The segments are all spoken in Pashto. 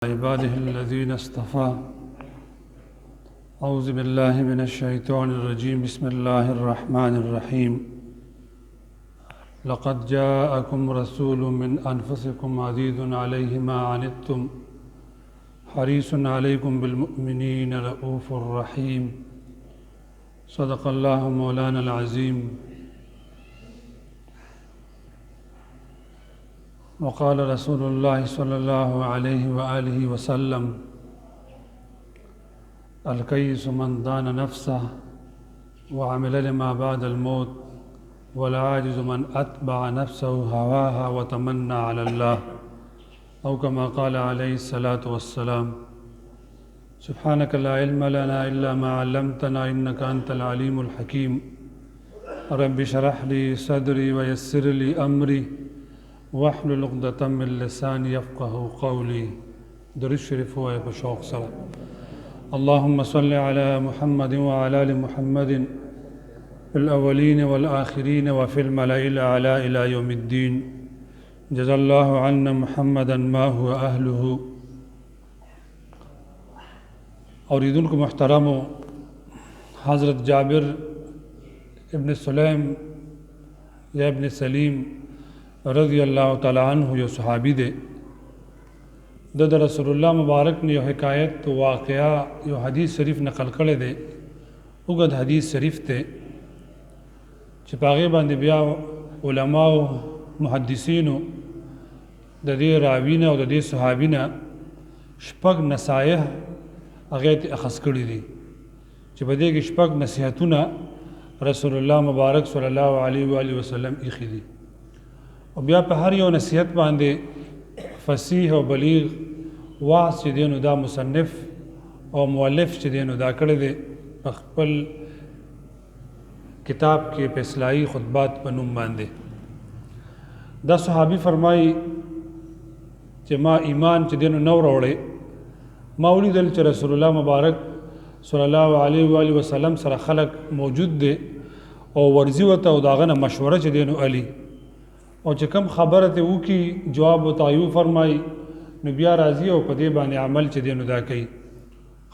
عباده الذين اصطفى أعوذ بالله من الشيطان الرجيم بسم الله الرحمن الرحيم لقد جاءكم رسول من أنفسكم عزيز عليه ما عنتم حريص عليكم بالمؤمنين رؤوف رحيم صدق الله مولانا العظيم وقال رسول الله صلى الله عليه وآله وسلم الكيس من دان نفسه وعمل لما بعد الموت والعاجز من أتبع نفسه هواها وتمنى على الله أو كما قال عليه الصلاة والسلام سبحانك لا علم لنا إلا ما علمتنا إنك أنت العليم الحكيم رب اشرح لي صدري ويسر لي أمري واحلل عقدة من لساني يفقه قولي درود شریف ہوئے بشوق سره اللهم صل على محمد وعلى آل محمد في الأولين والآخرين وفي الملأ الأعلى إلى يوم الدين جزا الله عنا محمدا ما هو أهله اوریدونکو محترمو حضرت جابر ابن سلیم یا ابن سلیم رضی اللہ تعالیٰ عنہ جو صحابی دے د رسول اللہ مبارک نے یو حکایت تو واقعہ یو حدیث شریف نقل کړی دی اوږد حدیث شریف ته چې په هغې باندې بیا علماو محدثینو د دې راوي نه او د دې صحابي نه شپږ نصایح هغې ته اخذ کړي دي چې په دې کې شپږ نصیحتونه رسول الله مبارک صلی الله علیه و آله وسلم ایښي دي او بیا په هر یو نصیحت باندې فصیح او بلیغ واعظ چې دی نو دا مصنف او مؤلف چې دی نو دا کړی دی په خپل کتاب کې په اصلاحي خطبات په نوم باندې دا صحابي فرمایي چې ما ایمان چې دی نو نو راوړی ما ولیدل چې رسول الله مبارک صلی الله علیه و آله وسلم سره خلق موجود دی او ورځي ورته او د هغه نه مشوره چې دی نو علي او چې کوم خبره ته وکړي جواب ورته فرمایي نو بیا راځي او په دې باندې عمل چې دی نو دا کوي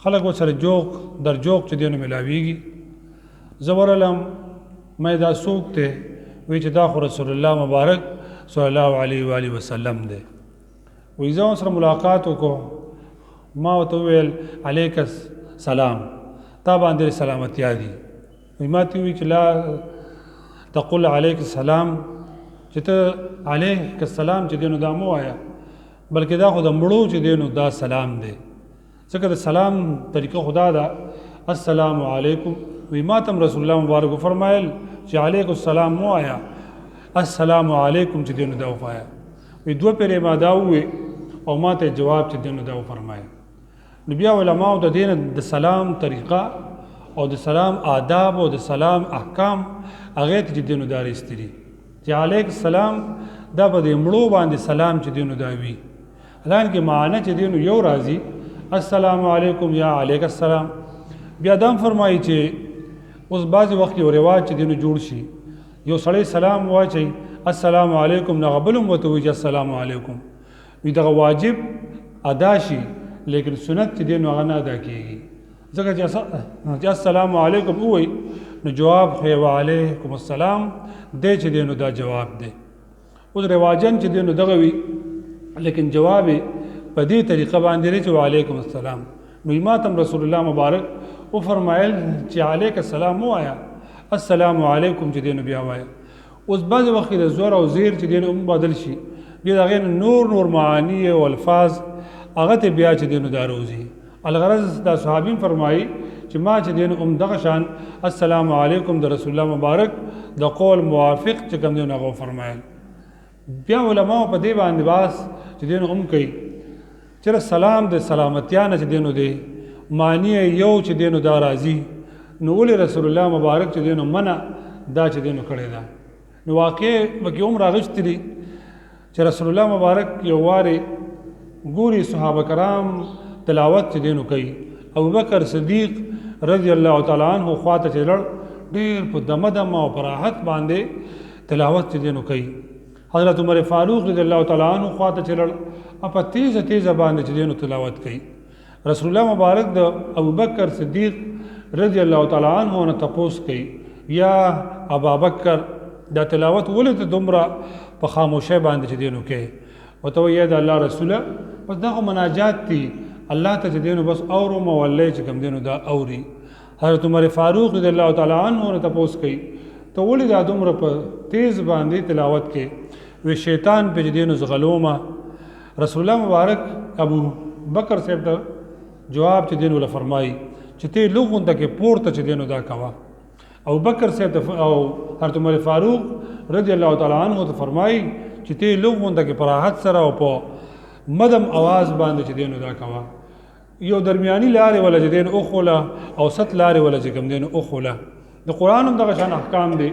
خلک ورسره جوق در جوق چې دی نو ملاویږي زه ورغلم ما دا څوک دی وایي چې دا خو رسول الله مبارک صلی الله علیه و آله وسلم دی وایي زه سره ملاقات وکړو ما ورته وویل علیک السلام تا باندې سلامتیا دي وایي ما ته وایي چې لا تقل علیک السلام چې ته علیه السلام چې دی نو دا مو وایه بلکې دا خو د مړو چې دی نو دا سلام دی ځکه د سلام طریقه خدا ده السلام علیکم وی ما تم رسول الله مبارک فرمایل چې علیک السلام مو وایه السلام علیکم چې دی نو دا وایه وی دوه پیرې ما دا ووی او ما ته جواب چې دی نو دا وفرمایه نو بیا علماو د دې د سلام طریقه او د سلام آداب او د سلام احکام هغې ته چې دی نو دا راایستي چې علیک السلام دا به د مړو باندې سلام چې دی نو دا وي حالانکه معنی چې دی نو یو راځي السلام علیکم یا علیک السلام بیا دا هم فرمایي چې اوس بعضې وخت یو رواج چې دی نو جوړ شي یو سړی سلام واچوي السلام علیکم نه هغه بل هم ورته وایي چې السلام علیکم وي دغه واجب ادا شي لیکن سنت چې دی نو هغه نه ادا کېږي ځکه چې السلام علیکم ووایي نو جواب خو وعلیکم السلام دی چې دی نو دا جواب دی اوس رواجن چې دی نو دغه وي لیکن جواب په دې طریقه باندې دی چې وعلیکم السلام نو ما تم رسول الله مبارک وفرمایل چې علیک السلام مو وایه السلام علیکم چې دی نو بیا وایه اوس بعضې وخت د زور او زیر چې دی نو بدل شي بیا د هغې نور معانی او الفاظ هغه ته بیا چې دی نو دا روځي الغرض دا صحابي فرمایي چې ما چې دی نو دغه شان السلام علیکم د رسول الله مبارک د قول موافق چې کوم دی نو هغه فرمایل بیا علماو په دې باندې باس چې دی نو کوي چې سلام د سلامتیا نه چې دی نو دی معنی یو چې دی نو دا راځي نو ولې رسول الله مبارک چې دی نو منع دا چې دی نو کړی ده نو واقع پکې هم راغښتي دي چې رسول الله مبارک یو وارې ګوري صحابه کرام تلاوت چې دی نو کوي ابوبکر صدیق رضی الله تعالی عنہ خواته چې لړ ډېر په دمه دمه او په راحت باندې تلاوت چې دی نو کوي حضرت عمر فاروق رضی الله تعالی عنہ خواته چلل په تیزه باندې چې دینو تلاوت کوي. رسول الله مبارک د ابوبکر صدیق رضی الله تعالی عنہ نه تپوس کوي یا ابابکر دا تلاوت ولې دومره په خاموشه باندې چې دینو کوي وته یا د الله رسوله بس دا مناجات دي الله ته چې دینو بس اورو مولای چې کوم دینو دا اوري. حضرت عمر فاروق رضی الله تعالی عنہ نه تپوس کوي ته ولې دا دومره په تیز باندې تلاوت کوي وی شیطان په دینو زغلومه. رسول الله مبارک ابو بکر صاحب ته جواب چې دینو له فرمایي چې ته لوغون ته کې پورته چې دینو دا کوا. ابو بکر صاحب او حضرت عمر فاروق رضی الله تعالی عنہ ته فرمایي چې ته لوغون ته کې پراحت سره او په مدم आवाज باندې چې دینو دا کوا. یو درمیاني لارې ولا چې دین اوخوله او ست لارې ولا چې کوم دین اوخوله. د قران هم دغه شان احکام دي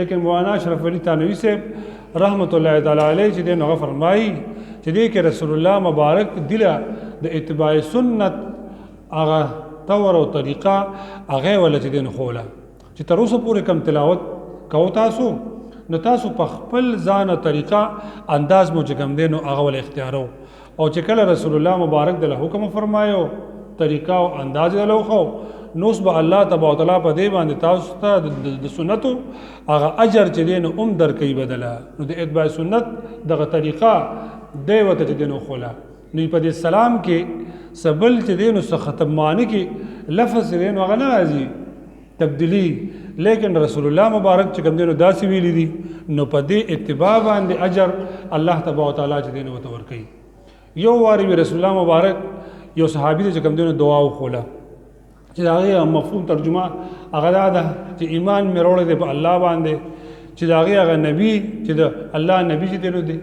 لیکن مولانا اشرف علي تانوي صاحب رحمت الله تعالی علیه چې دین هغه فرمایي چې دې کې رسول الله مبارک دله د اتباع سنت هغه طور او طریقه هغه ولا چې دین خوله چې تر اوسه پورې کم تلاوت کو تاسو نو تاسو په خپل ځان طریقه انداز مو چې کوم دین هغه ول اختیارو او چې کله رسول الله مبارک دله حکم فرمایو طریقه او انداز له خو نوس به الله تبارک وتعالى په دې باندې تاسو ته د سنتو هغه اجر چې دین در کوي بدله. نو د اتباع سنت دغه طریقه دی وته چې دین خوله نو په دې سلام کې سبل چې دین څخه ختمانه کې لفظ دین هغه نه راځي تبدیلی لیکن رسول الله مبارک چې کوم دین داسې ویلي دي نو په دې اتباع باندې اجر الله تبارک وتعالى چې دین وته ور کوي. یو واری رسول الله مبارک یو صحابي چې کوم دین دعا وکوله چې هغه مفهوم ترجمه هغه ده چې ایمان مې وروړی دی په الله باندې چې هغه نبی چې د الله نبی چې دینو دی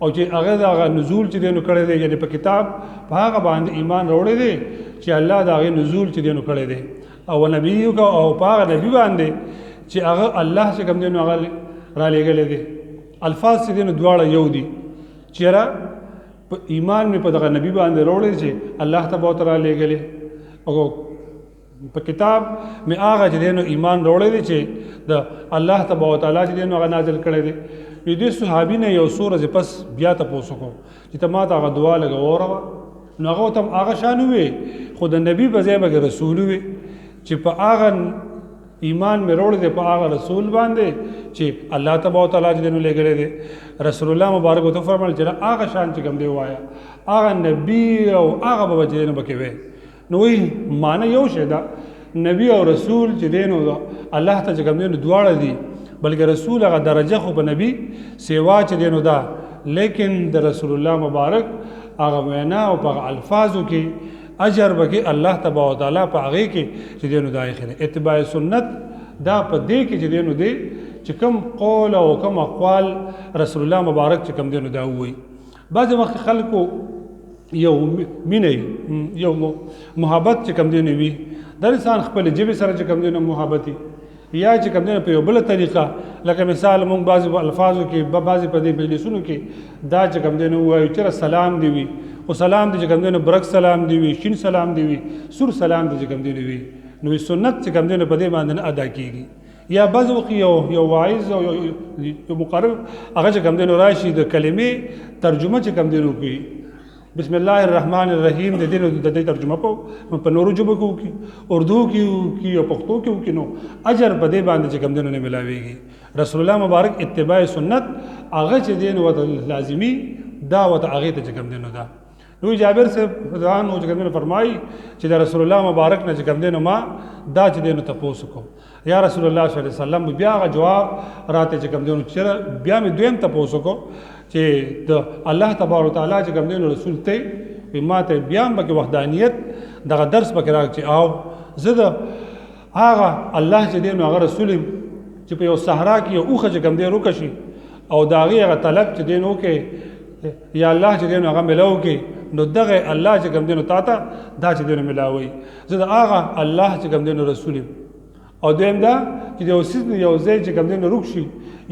او چې هغه نزول چې دینو کړی دی یعنی په کتاب په هغه باندې ایمان وروړی دی چې الله دا هغه نزول چې دینو کړی دی او نبی او په هغه نبی باندې چې هغه الله چې کوم دینو هغه را لېږلی دی. الفاظ چې دینو دواړه یو دي چې را ایمان مې په دغه نبی باندې وروړی چې الله تبارک وتعالى لېږلی او په کتاب مې هغه چې دینو ایمان وروړی دی چې د الله تبارک وتعالى چې دینو هغه نازل کړی دی. دې صحابي نه یو سورج پس بیا تاسو کو چې ته ما ته هغه دعا لګوره نو هغه تم هغه شان وي خو د نبی په ځای به رسول وي چې په هغه ایمان مې وروړی دی په هغه رسول باندې چې الله تبارک وتعالى چې دینو لګړی دی. رسول الله مبارک ته فرمایل چې هغه شان چې کوم دی وایا هغه نبی او هغه به چې دینو بکې وي نو وی معنی یو شه دا نبی او رسول چې دینو الله ته چې کوم دینو دواړه دي بلکې رسول هغه درجه خو په نبی سیوا چې دینو دا لیکن د رسول الله مبارک هغه وینا او په الفاظو کې اجر بکې الله تبارک وتعالى په هغه کې چې دینو دا اخره اتباع سنت دا په دې کې چې دینو دی چې کوم قول او کوم اقوال رسول الله مبارک چې کوم دینو دا وایي. بعض وخت خلکو یو مینه یو محبت چې کوم دینو وي د انسان خپل جبه سره چې کوم دینو محبتي یا چې کوم دینو په یو بل طریقه لکه مثال مونږ بعض الفاظو کې بعض په دې مجلسونو کې دا چې کوم دینو وایي چې سلام دی وي او سلام دی چې کوم دینو برک سلام دی وي شین سلام دی وي سور سلام دی چې کوم دینو وي نو سنت چې کوم دینو په دې باندې ادا کیږي. یا بعض وخت یو واعظ او یو مقرر هغه چې کوم دینو راشي د کلمې ترجمه چې کوم دینو کوي بسم الله الرحمن الرحیم د دې ترجمه په نورو ژبو کې اردو کې او پښتو کې نو اجر په دې باندې چې کوم دینو نه ملاويږي. رسول الله مبارک اتباع سنت هغه چې دین وته لازمی دا وته هغه ته چې کوم دینو دا. نو جابر سے ځان او چې کوم فرمایي چې د رسول الله مبارک نه چې کوم دینو ما دا چې دینو تاسو کو یا رسول الله صلی الله علیه وسلم بیا غ جواب راته چې کوم دینو چې بیا مې دویم تاسو کو چې د الله تبارک وتعالى چې کوم دینو رسول ته په ماته بیا به وحدانیت دغه درس پکې راځي او زه هغه الله چې دینو هغه رسول چې په یو صحرا کې یو اوخه چې کوم دی روکشي او داغه هغه طلب چې دینو کې یا الله چې دینو هغه ملاو کې نو دغه الله چې کوم دینو تاته دا چې دینو ملاوي زه هغه الله چې کوم دینو رسول او دویم دا چې د اوسید یو ځای چې کوم دینو روکشي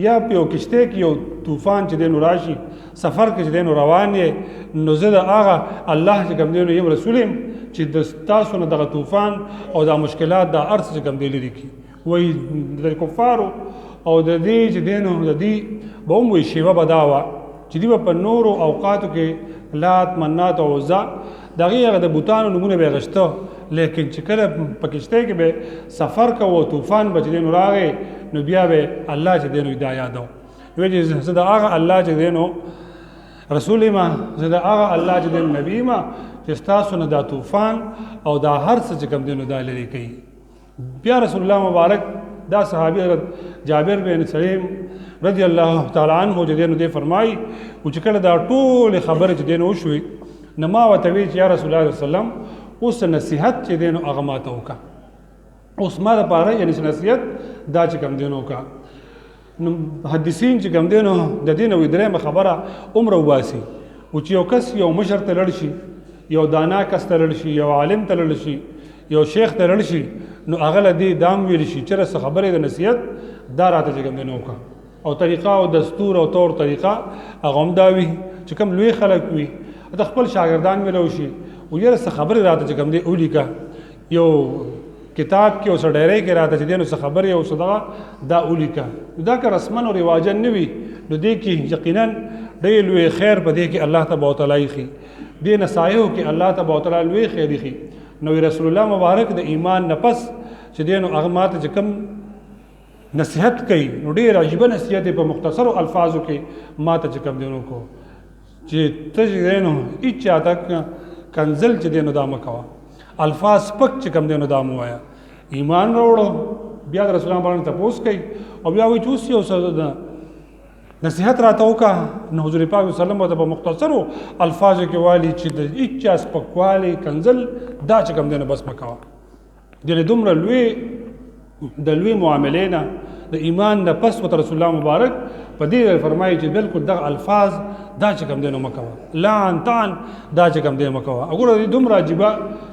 یا په یو کشته کې یو طوفان چې دینو راشي سفر کې چې دینو روان یې نو زه هغه الله چې کوم دینو یم رسول چې د تاسو نه دغه طوفان او د مشکلات د ارث چې کوم دی لري کی وای د کفارو او د دې چې دینو د دې به مو شیوه بداوا چې دی په نورو اوقاتو کې لات منات او عزا دغه د بوتانو نمونه به غشتو لیکن چې کله پکشته کې به سفر کو طوفان بچدين راغې نو بیا به الله چې دینو هدايت دو وی چې زدا هغه الله چې دینو رسول ما زدا هغه الله چې دین نبی ما چې تاسو نه دا طوفان او دا هر څه چې کوم دینو دا لري کوي بیا رسول الله مبارک دا صحابي حضرت جابر بن سلیم رضی الله تعالی عنہ چې دینو دې فرمای او چې کله دا ټول خبره چې دینو وشوي نما وتوی چې یا رسول الله صلی الله علیه وسلم اوس نصیحت چې دینو هغه ماته وکا اوس ما د پاره یعنی نصیحت دا چې کوم دینو کا محدثین چې کوم دینو د دین او درېمه خبره عمر وباسي او چې یو کس یو مشر ته لړ شي یو دانا کس ته لړ شي یو عالم ته لړ شي یو شیخ ته لړ شي نو هغه لدی دام ویل شي چې څه خبره د نصیحت دا راته چې کوم دینو کا او طریقه او دستور او طور طریقه هغه هم دا وي چې کوم لوی خلک وي د خپل شاګردان ملو شي او یره څه خبره راته چې کوم دی اولیکا یو کتاب کې اوس ډېرې کې راته چې دینو څه خبره او صدقه دا اولیکا دا که رسمن او رواجن نه وي نو دې کې یقینا ډېر لوی خیر په دې کې الله تبارک وتعالى خي دې نصایحو کې الله تبارک وتعالى لوی خیر خي نو رسول الله مبارک د ایمان نفس چې دینو هغه ماته چې کوم نصیحت کوي نو ډېر عجیب نصیحت په مختصر الفاظو کې ماته چې کوم دینو کو چې ته چې دینو اچا تک کنزل چې دینو دا مکوا الفاظ پک چې کوم دینو دا موایا ایمان وروړو بیا رسول الله باندې تاسو کوي او بیا وایي چې اوس یو نصیحت راته وکا نو حضور پاک صلی الله علیه وسلم په مختصرو الفاظو کې والی چې د اچا سپکوالی کنزل دا چې کوم دینو بس مکوا دغه دومره لوی د لوی معاملینا د ایمان نه پس وت رسول الله مبارک په دې فرمایي چې بالکل دغه الفاظ دا چې کوم دینو مکوا لعن طعن دا چې کوم دینو مکوا وګوره دومره عجیبه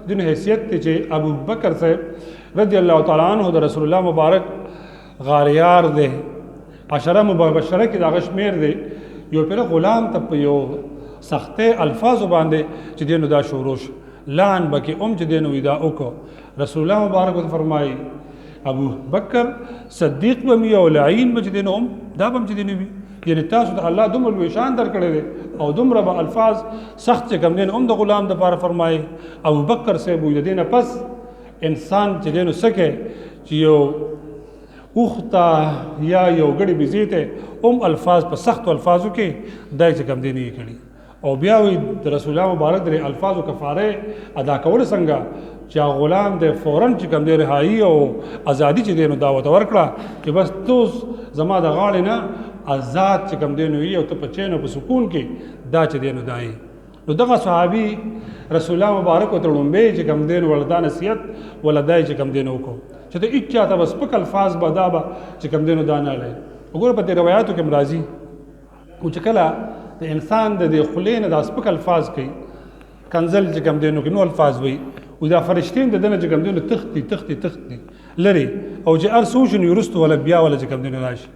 د حیثیت چې ابو بکر صاحب رضی الله تعالی عنہ د رسول الله مبارک غاریار دی عشره مبشره کې دا شمیر دی یو پر غلام ته یو سخته الفاظ باندې چې دینو دا شوروش لعن بکی چې دینو ودا وکړو رسول الله مبارک فرمایي ابو بکر صدیق بمی او لعین بچ دینو دا بم چې دینو یعنی تاسو ته الله دومره لوی شان درکړی دی او دومره به الفاظ سخت چې کوم دین د غلام د پاره فرمایي ابو بکر سے بو دینه پس انسان چې دینو سکه چې یو اوختا یا یو غړي بيزيته الفاظ په سخت الفاظو کې دای چې کوم دین یې کړی او بیا وی د رسول الله مبارک د الفاظو کفاره ادا کول څنګه چې غلام د فورن چې کوم دی رهایی او ازادي چې دینو دعوت ورکړه چې بس توس زما د غاړې نه آزاد چې کوم دینو یو ته په چینو په سکون کې دا چې دینو دای نو دغه صحابي رسول الله مبارک ته لومبه چې کوم دین ولدا نصیحت ولدای چې کوم دینو کو چې ته اچا ته بس پک الفاظ بدابه چې کوم دینو دانه لای وګوره په روایتو کې مرাজি او چې کله د انسان د خلینو د سپک الفاظ کوي کنزل چې کوم دینو کې نو الفاظ وي او دا فرشتین د دنه چې کوم دینو تختی لري او چې ارسوش نو یرست ولا بیا ولا چې کوم دینو راشي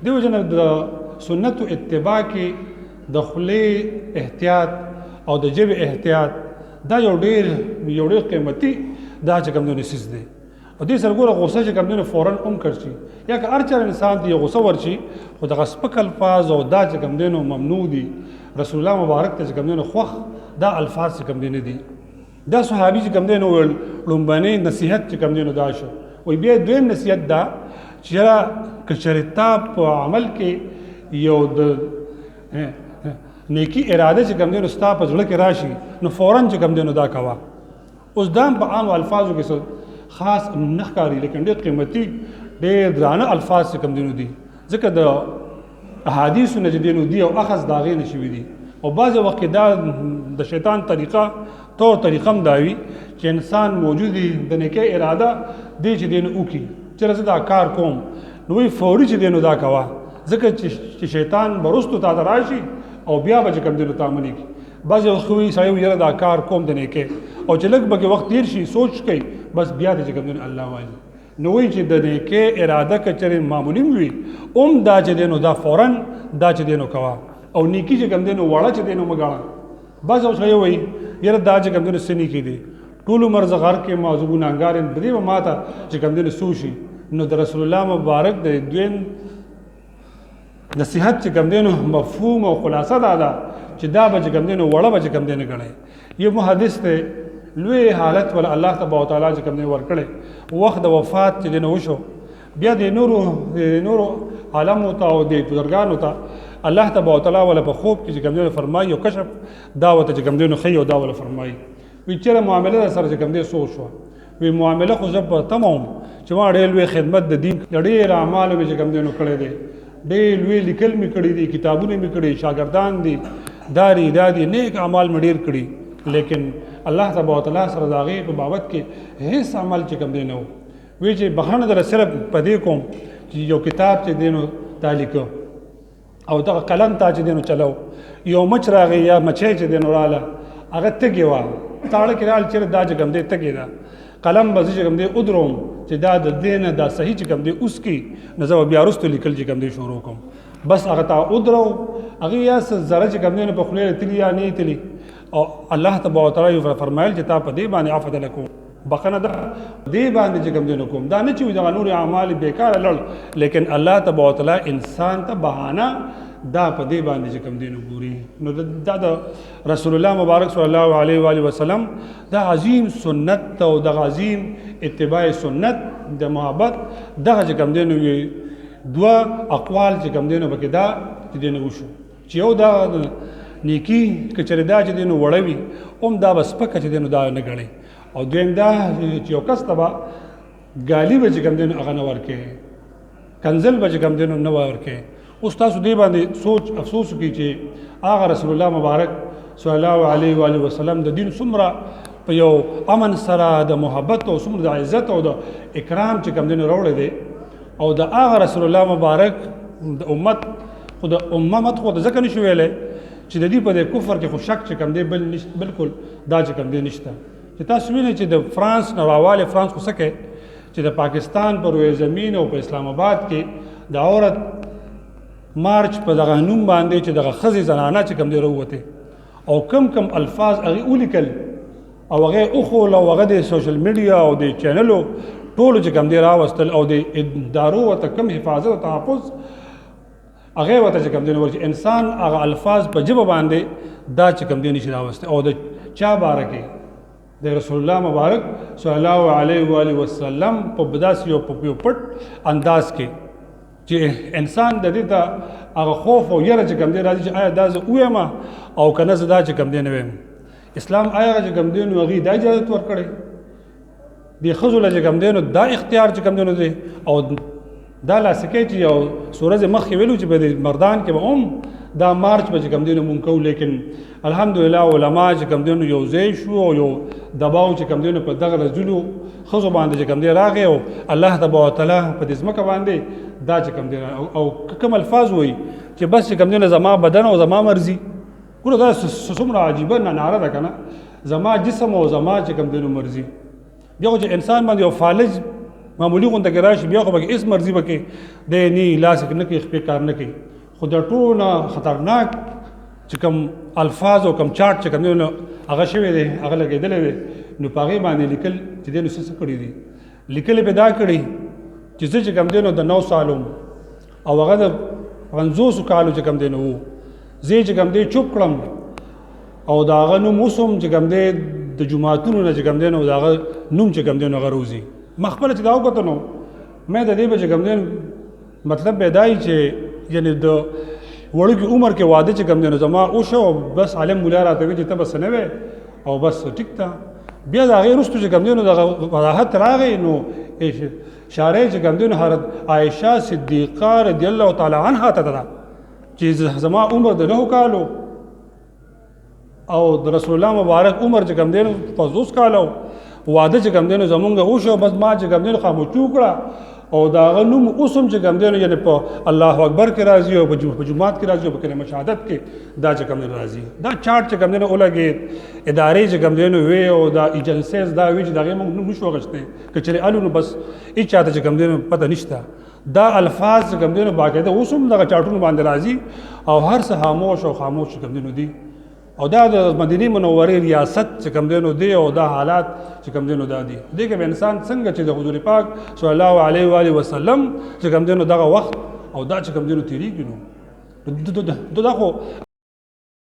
دیو جن د سنت اتباع کې د خلی احتیاط او د جبه احتیاط دا یو ډیر قیمتي دا چې کوم دینو سیس دی او دې سره ګوره غوسه چې کوم دینو فورن کرشي یا که هر چا انسان دی غوسه ورشي خو د سپک الفاظ او دا چې کوم دینو ممنوع دي رسول الله مبارک ته چې کوم دینو خوخ دا الفاظ چې کوم دینو دي دا صحابي چې کوم دینو لومبني نصيحت چې کوم دینو دا شو وي بیا دویم نصيحت دا چې کچریتا په عمل کې یو د نیکی اراده چې کوم دینو ستا په ځړه کې راشي نو فورن چې کوم دینو دا کوا اوس دام په عام الفاظو کې خاص نخکاری لیکن ډېر قیمتي ډېر درانه الفاظ چې کوم دینو دي ځکه د احادیثو نه چې دینو دي او اخذ د هغې نه شوي دي او بعض وخت دا د شیطان طریقه طور طریقه هم دا وي چې انسان موجود دی د نیکۍ اراده دی چې دینو وکړي چې زه دا کار کوم نو وی فوري چې دینو دا کوه ځکه چې شیطان به رستو تا ته راشي او بیا به چې کوم دینو تا منې کړي بعضې وخت وایي سړی یاره دا کار کوم د نیکۍ او چې لږ پکې وخت تېر شي سوچ کوي بس بیا د چې کوم دینو الله وایي نو وایي چې د نیکۍ اراده که چېرې معمولي وي دا چې دینو دا فورا دا چې دینو کوه او نیکي چې کوم دینو وړه چې دینو مه ګاڼه بعض سړی وایي یاره دا چې کوم دینو څه نیکي دی ټول عمر زه غر کې معذو ګناهګار یم په دې به ما ته چې کوم دینو څه وشي نو د رسول الله مبارک د دویم نصیحت چې کوم دینو مفهوم او خلاصه دا ده چې دا به چې کوم دی نو وړه به چې کوم دی نه ګڼئ. یو محدث دی لوی حالت ولا الله تبارک وتعالی چې کوم دی ورکړی وخت د وفات چې دی نو وشو بیا د نورو عالمو ته او د بزرګانو ته الله تبارک وتعالی ولا په خوب کې چې کوم دی فرمایي او کشف دا ورته چې کوم دی نو ښیي او دا ولا فرمایي وی چېرې معامله سره چې کوم دی څه وشوه وی معامله خو زه په تمه وم چې ما ډېر لوی خدمت د دین د ډېر اعمالو مې چې کوم دی نو کړی دی ډېر لوی لیکل مې کړي دي کتابونه مې کړي شاګردان دي دا دي نیک اعمال مې ډېر کړي لیکن الله تبارک وتعالی سره د هغې په بابت کې هیڅ عمل چې کوم دی نه و وی چې بخښنه در صرف په دې کوم چې یو کتاب چې دی نو تا لیکه او دغه قلم تا چې دی نو چلو یو مچ راغی یا مچۍ چې دی نو راله هغه تږې وه تاړه کې رال چېرې دا چې کوم دی تږې ده قلم به زه چې کوم دی ودروم چې دا د دې نه دا صحیح چې کوم دی اوس کې نو زه به بیا وروستو لیکل چې کوم دی شروع کوم بس هغه تا ودرو هغې یا څه ذره چې کوم دی نو په خولې تلي یا نه تلي او الله تبارک وتعالی فرمایل چې تا په دې باندې عفو درله کوم بخښنه ده دې باندې چې کوم دی نو کوم دا نه چې وي دغه نور اعمال بېکاره لړ لیکن الله تبارک وتعالی انسان ته بهانه دا په دې باندې چې کوم دی نو ګوري نو دا د رسول الله مبارک صلی الله علیه و آله وسلم دا عظیم سنت او د عظیم اتباع سنت د محبت دغه چې کوم دی نو دوه اقوال چې کوم دی نو پکې دا چې دی نو وشو چې یو دا نیکي که چېرې دا چې دی نو وړه وي هم دا به سپکه چې دی نو دا نه ګڼئ او دویم دا چې یو کس ته به ګالي به چې کوم دی نو هغه نه ورکوې کنزل به چې کوم دی نو نه ورکوې اوس تاسو دې باندې سوچ افسوس وکړئ چې هغه رسول الله مبارک صلی الله علیه و آله وسلم د دین څومره په یو امن سره د محبت او څومره د عزت او د اکرام چې کوم دی نو راوړی دی او د هغه رسول الله مبارک د امت خو د امت خو د ځکه نشو ویلی چې د دې په دې کفر کې خو شک چې کوم دی بلکل دا چې کوم دی نشته چې تاسو وینئ چې د فرانس نه راوالی فرانس خو څه کوي چې د پاکستان په روی زمین او په اسلام آباد کې د عورت مارچ په دغه نوم باندې چې دغه ښځې زنانه چې کوم دی راووتې او کم الفاظ هغې ولیکل او هغې وښول او هغه د سوشل میډیا او د چینلو ټولو چې کوم دی راوستل او د ادارو ورته کم حفاظت او تحفظ هغې ورته چې کوم دی نو چې انسان هغه الفاظ په ژبه باندې دا چې کوم دی نشي راوستی او د چا باره کې د رسول الله مبارک صلی الله علیه و آله وسلم په داسې یو پټ انداز کې چې انسان د دې ته هغه خوف او یره چې کوم دی راځي چې آیا دا زه ووایم او که نه زه دا چې کوم دی نه ویم اسلام آیا چې کوم دی نو هغې دا اجازت ورکړی دې ښځو له چې کوم دی نو دا اختیار چې کوم دی نو دی او دا لاسکی چې یو سورج مخکې ویلو چې په دې مردان کې به هم دا مارچ به چې کوم دی نو مونږ کوو لیکن الحمدلله علما چې کوم دی نو یو ځای شو او یو دباو چې کوم دی نو په دغه رجلو ښځو باندې چې کوم دی راغی او الله تبارک وتعالی په دې ځمکه باندې دا چې کوم دی او کوم الفاظ وایي چې بس چې کوم دی نو زما بدن او زما مرضي ګوره دا څومره عجیبه ناره ده که نه زما جسم او زما چې کوم دی نو مرضي بیا خو چې انسان باندې یو فالج معمولی غونډه کې راشي بیا خو به هېڅ مرضي به کوي دی نه لاس نه کوي خپې کار نه کوي خو د ټولو نه خطرناک چې کوم الفاظ او کوم چارټ چې کوم دی نو هغه شوی دی هغه لګېدلی دی نو په هغې باندې لیکل چې دی نو څه کړي دي لیکل یې به دا کړي چې زه چې کوم دی نو د 9 سالو او هغه د 50 کالو چې کوم دی نو زه چې کوم دی چوپ کړم او د هغه نوم اوسم چې کوم دی د جوماتونو نه چې کوم دی نو د هغه نوم چې کوم دی نو هغه روزي ما خپله چې دا وکتل نو مې د دې به چې کوم دی مطلب به دا وي چې یعنې د وړوکي عمر کې واده چې کوم دی نو زما وشو بس عالم مولا راته وي چې ته بس نه وې او بس ټیک ته بیا د هغې وروستو چې کوم دی نو دغه وضاحت راغی نو اشاره چې کوم دی نو حضرت عایشه صدیقه رضی الله تعالی عنها ته ده چې زما عمر د 9 کالو او د رسول الله مبارک عمر چې کوم دی نو 50 کالو واده چې کوم دی نو زمونږ وشو بس ما چې کوم دی نو خاموشي وکړه او د هغه نوم اوس هم چې کوم دی نو یعنې په الله اکبر کې راځي او په جومات کې راځي او په کلمه شهادت کې دا چې کوم دی نو راځي دا چارټ چې کوم دی نو ولګېد ادارې چې کوم دی نو وی او دا ایجنسیز دا وی چې د هغې موږ نوم نشو اخیستی که چېرې الو نو بس هېڅ چاته چې کوم دی نو پته نشته دا الفاظ چې کوم دی نو باقاعده اوس هم دغه چارټونو باندې راځي او هر څه خاموش او خاموش چې کوم دی نو دي او دا د مدینې منورې ریاست چې کوم دی نو دی او دا حالات چې کوم دی نو دا دي دې کې به انسان څنګه چې د حضور پاک صلی الله علیه و آله وسلم چې کوم دی نو دغه وخت او دا چې کوم دی نو تېرېږي نو دا خو